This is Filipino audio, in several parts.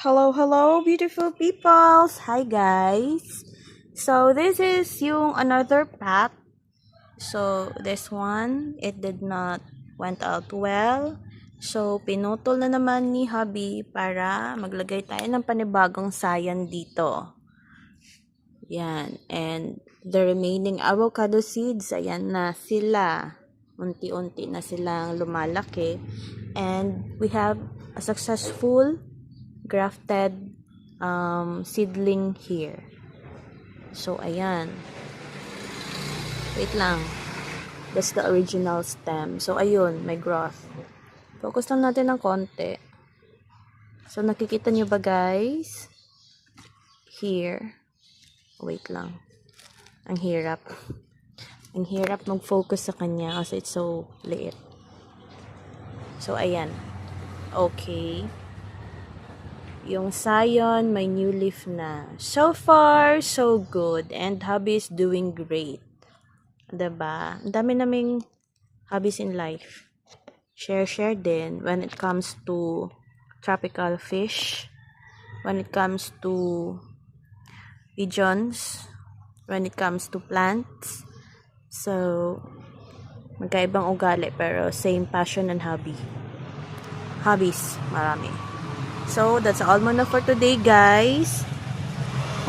Hello, hello, beautiful peoples! Hi, guys! So, this is yung another pack. So, this one, it did not went out well. So, pinutol na naman ni hubby para maglagay tayo ng panibagong sayan dito. Yan. And the remaining avocado seeds, ayan na sila. Unti-unti na silang lumalaki. And we have a successful grafted seedling here. So, ayan. Wait lang. That's the original stem. So, ayun, may growth. Focus lang natin ng konti. So, nakikita nyo ba, guys? Here. Wait lang. Ang hirap. Ang hirap mag-focus sa kanya kasi it's so liit. So, ayan. Okay. Yung sayon, may new leaf na. So far, so good. And hubby is doing great. Diba? Ang dami naming hobbies in life. Share din when it comes to tropical fish. When it comes to pigeons. When it comes to plants. So, magkaibang ugali pero same passion and hobby. Hobbies, marami. So, that's all muna for today, guys.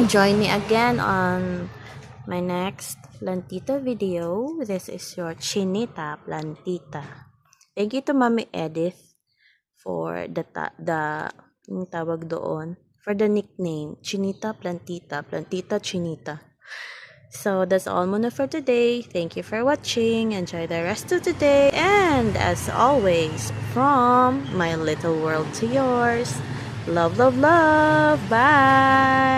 Join me again on my next plantita video. This is your Chinita Plantita. Thank you to Mami Edith for yung tawag doon, for the nickname, Chinita Plantita, Plantita Chinita. So, that's all muna for today. Thank you for watching. Enjoy the rest of the day. And, as always, from my little world to yours, love, love, love. Bye!